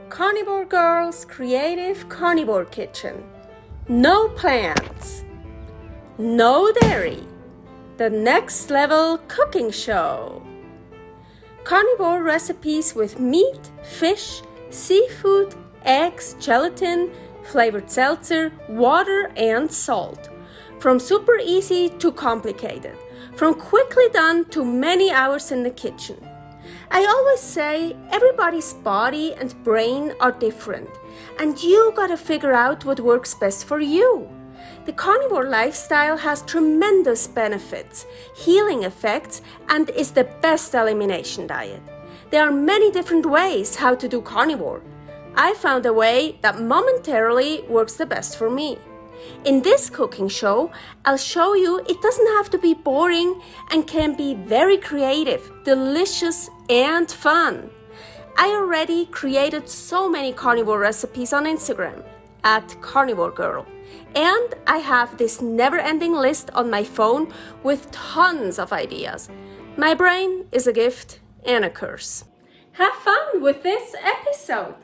Carnivore Girl's Creative Carnivore Kitchen. No plants, no dairy, the next level cooking show. Carnivore recipes with meat, fish, seafood, eggs, gelatin, flavored seltzer, water, and salt. From super easy to complicated, from quickly done to many hours in the kitchen. I always say everybody's body and brain are different, and you gotta figure out what works best for you. The carnivore lifestyle has tremendous benefits, healing effects, and is the best elimination diet. There are many different ways how to do carnivore. I found a way that momentarily works the best for me. In this cooking show, I'll show you it doesn't have to be boring and can be very creative, delicious, and fun. I already created so many carnivore recipes on Instagram at karnivorgirl, and I have this never-ending list on my phone with tons of ideas. My brain is a gift and a curse. Have fun with this episode.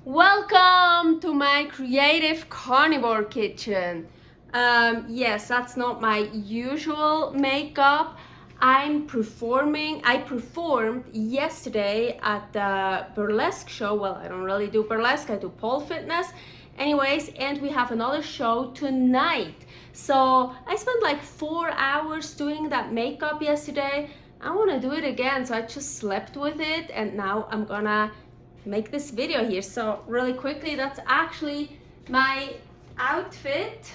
Welcome to my creative carnivore kitchen. Yes, that's not my usual makeup. I performed yesterday at the burlesque show. Well, I don't really do burlesque, I do pole fitness. Anyways, and we have another show tonight. So I spent like 4 hours doing that makeup yesterday. I want to do it again, so I just slept with it, and now I'm gonna make this video here. So really quickly, that's actually my outfit.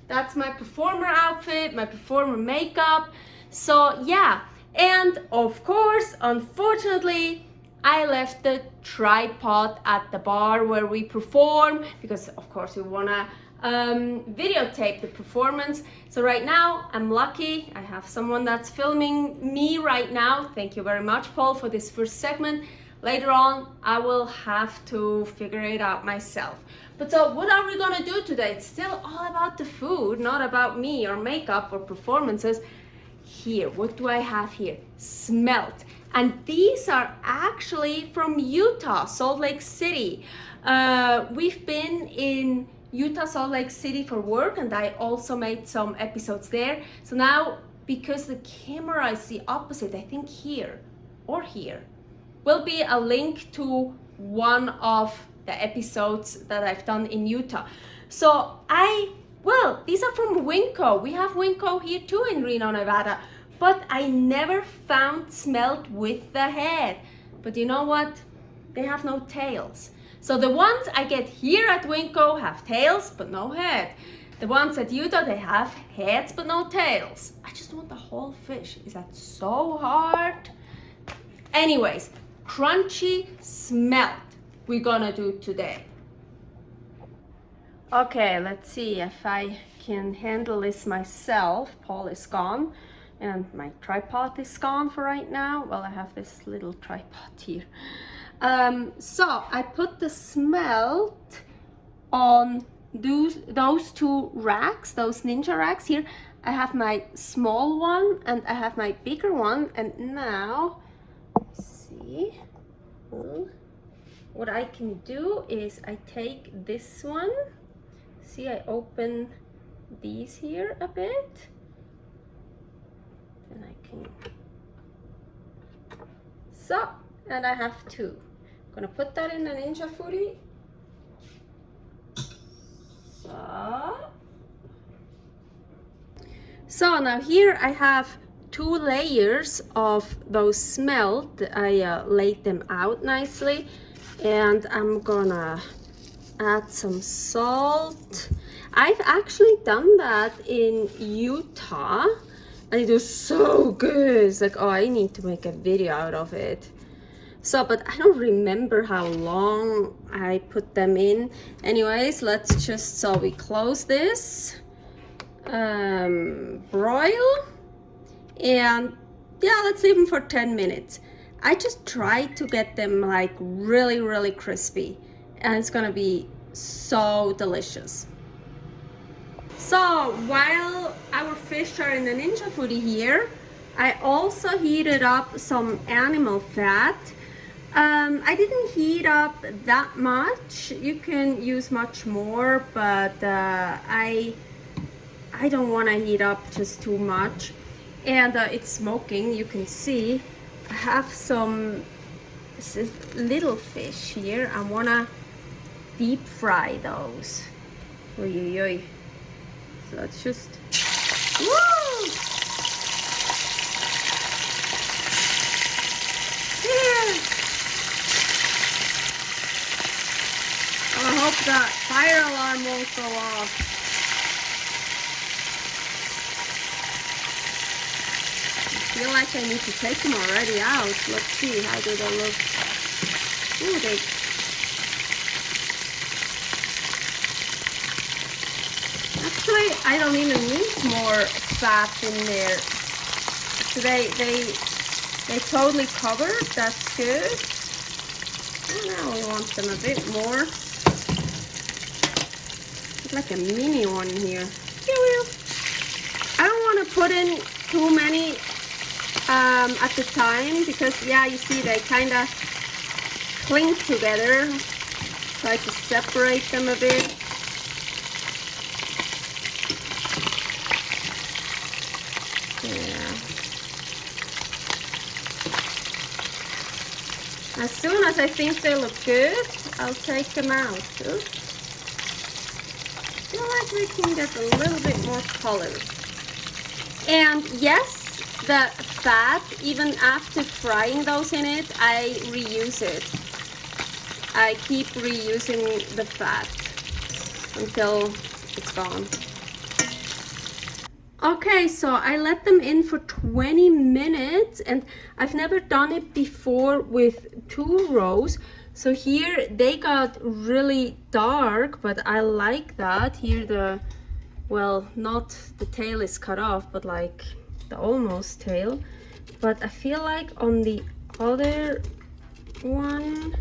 That's my performer outfit, my performer makeup. So yeah, and of course, unfortunately, I left the tripod at the bar where we perform because of course we wanna videotape the performance. So right now I'm lucky, I have someone that's filming me right now. Thank you very much, Paul, for this first segment. Later on I will have to figure it out myself. But so what are we gonna do today? It's still all about the food, not about me or makeup or performances. Here, what do I have here? Smelt. And these are actually from Utah, Salt Lake City. We've been in Utah, Salt Lake City for work, and I also made some episodes there. So now, because the camera is the opposite, I think here or here, will be a link to one of the episodes that I've done in Utah. So these are from Winco. We have Winco here too in Reno, Nevada. But I never found Smelt with the head. But you know what? They have no tails. So the ones I get here at Winco have tails but no head. The ones at Utah, they have heads but no tails. I just want the whole fish. Is that so hard? Anyways, crunchy Smelt we're gonna do today. Okay, let's see if I can handle this myself. Paul is gone and my tripod is gone for right now. Well, I have this little tripod here. So I put the Smelt on those two racks, those ninja racks here. I have my small one and I have my bigger one, and now let's see. What I can do is I take this one. See, I open these here a bit. Then I can. So, and I have two. I'm gonna put that in the Ninja Foodi. So now here I have 2 layers of those Smelt. I laid them out nicely, and I'm gonna add some salt. I've actually done that in Utah and it was so good. It's like, oh, I need to make a video out of it. So, but I don't remember how long I put them in. Anyways, let's just, so we close this, broil, and yeah, let's leave them for 10 minutes. I just tried to get them like really crispy, and it's gonna be so delicious. So while our fish are in the Ninja Foodi here, I also heated up some animal fat. I didn't heat up that much. You can use much more, but I don't want to heat up just too much. And it's smoking, you can see. I have some little fish here. I want to deep fry those. Oy, oy, oy. So let's just, woo! Yeah. I hope that fire alarm won't go off. I feel like I need to take them already out. Let's see, how do they look? Ooh, they... Actually, I don't even need more fat in there. So they totally covered. That's good. Oh, now we want them a bit more. It's like a mini one here. I don't want to put in too many at the time, because yeah, you see they kind of cling together. Try to separate them a bit. Yeah. As soon as I think they look good, I'll take them out. Oops. I feel like we can get a little bit more color. And yes, the fat, even after frying those in it, I reuse it. I keep reusing the fat until it's gone. Okay, so I let them in for 20 minutes, and I've never done it before with 2 rows. So here they got really dark, but I like that. Here the, well, not the tail is cut off, but like the almost tail. But I feel like on the other one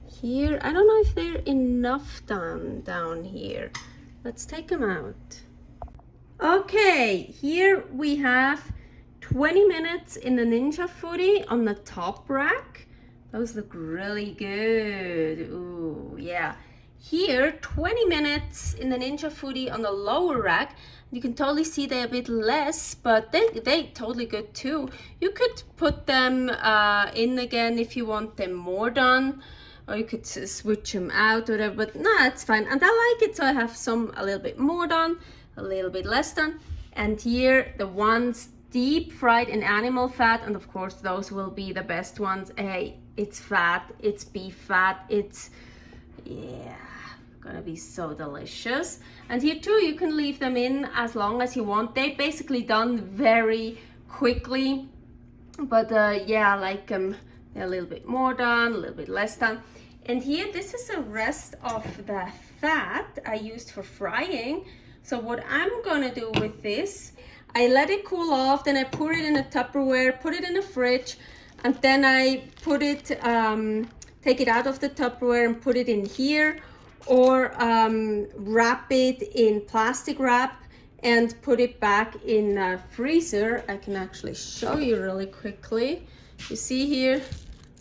here, I don't know if they're enough down here. Let's take them out. Okay, here we have 20 minutes in the Ninja Foodi on the top rack. Those look really good. Ooh, yeah. Here, 20 minutes in the Ninja Foodi on the lower rack. You can totally see they're a bit less, but they totally good too. You could put them in again if you want them more done, or you could switch them out or whatever, but nah, it's fine. And I like it, so I have some a little bit more done, a little bit less done. And here the ones deep fried in animal fat, and of course those will be the best ones. Hey, it's fat, it's beef fat, it's, yeah, gonna be so delicious. And here too, you can leave them in as long as you want. They're basically done very quickly, but yeah, like they're a little bit more done, a little bit less done. And here, this is the rest of the fat I used for frying. So what I'm gonna do with this, I let it cool off, then I put it in a Tupperware, put it in the fridge, and then I put it, take it out of the Tupperware and put it in here, or wrap it in plastic wrap and put it back in a freezer. I can actually show you really quickly. You see here,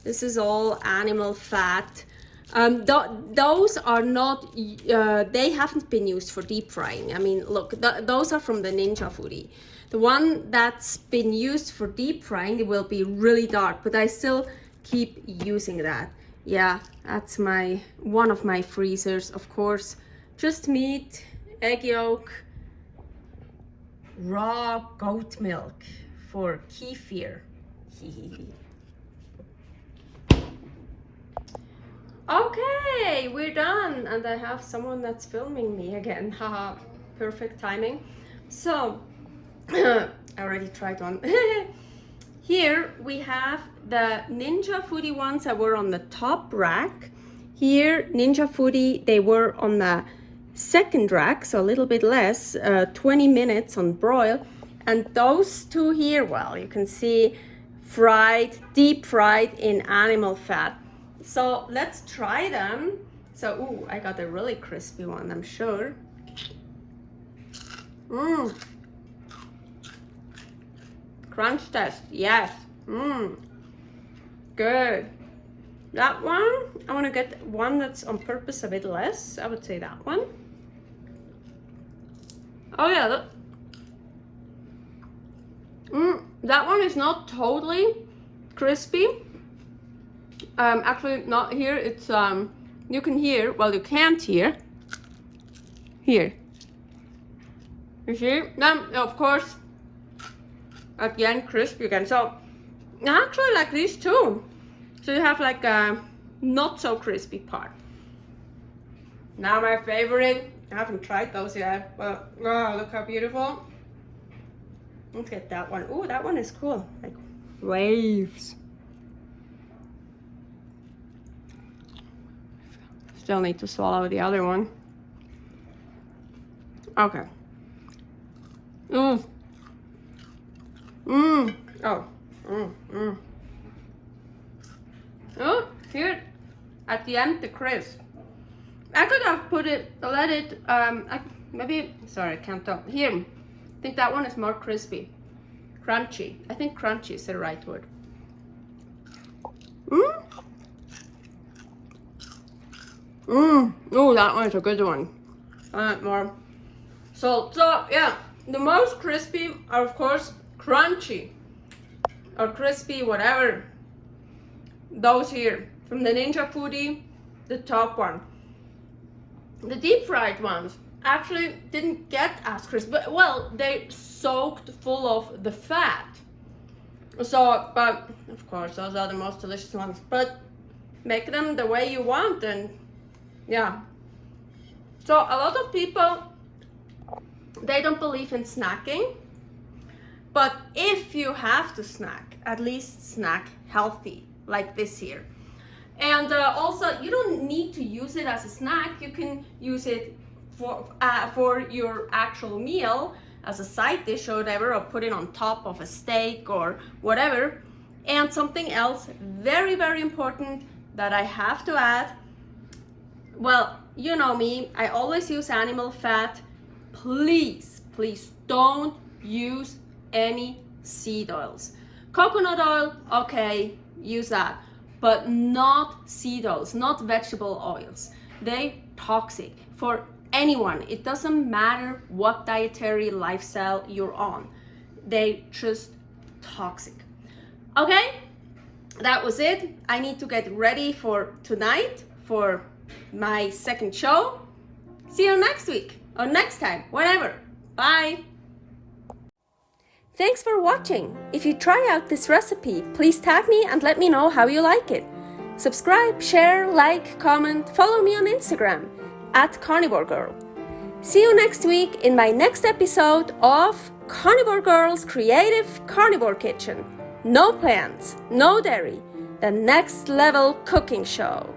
this is all animal fat. Those are not, they haven't been used for deep frying. I mean, look, those are from the Ninja Foodi. The one that's been used for deep frying, it will be really dark, but I still keep using that. Yeah, that's one of my freezers, of course. Just meat, egg yolk, raw goat milk for kefir. Okay, we're done, and I have someone that's filming me again. Haha, perfect timing. So, I already tried one. Here we have the Ninja Foodi ones that were on the top rack. Here, Ninja Foodi, they were on the second rack, so a little bit less, 20 minutes on broil. And those two here, well, you can see fried, deep fried in animal fat. So let's try them. So, ooh, I got a really crispy one, I'm sure. Crunch test, yes. Good. That one, I want to get one that's on purpose a bit less. I would say that one. Oh yeah, look. That one is not totally crispy. Actually, not here. It's you can hear. Well, you can't hear. Here. You see? Then, of course, at the end, crispy again. So, I actually like these two. So you have like a not so crispy part. Now my favorite. I haven't tried those yet, but oh, look how beautiful. Let's get that one. Oh, that one is cool. Like waves. Still need to swallow the other one. Okay. Oh. Oh, here at the end, the crisp. I could have let it, maybe, sorry, I can't talk. Here, I think that one is more crispy. Crunchy. I think crunchy is the right word. Oh, that one's a good one. More salt. So, yeah, the most crispy are, of course, crunchy. Or crispy, whatever. Those here. From the Ninja Foodi, the top one. The deep fried ones actually didn't get as crispy. Well, they soaked full of the fat. So, but, of course, those are the most delicious ones. But make them the way you want and yeah. So a lot of people, they don't believe in snacking, but if you have to snack, at least snack healthy, like this here. And also, you don't need to use it as a snack. You can use it for your actual meal as a side dish or whatever, or put it on top of a steak or whatever. And something else very, very important that I have to add. Well, you know me, I always use animal fat. Please, please don't use any seed oils. Coconut oil, okay, use that, but not seed oils, not vegetable oils. They're toxic for anyone. It doesn't matter what dietary lifestyle you're on. They're just toxic. Okay, that was it. I need to get ready for tonight for my second show. See you next week or next time, whenever. Bye. Thanks for watching. If you try out this recipe, please tag me and let me know how you like it. Subscribe, share, like, comment, follow me on Instagram @karnivorgirl. See you next week in my next episode of Carnivore Girl's Creative Carnivore Kitchen. No plants, no dairy, the next level cooking show.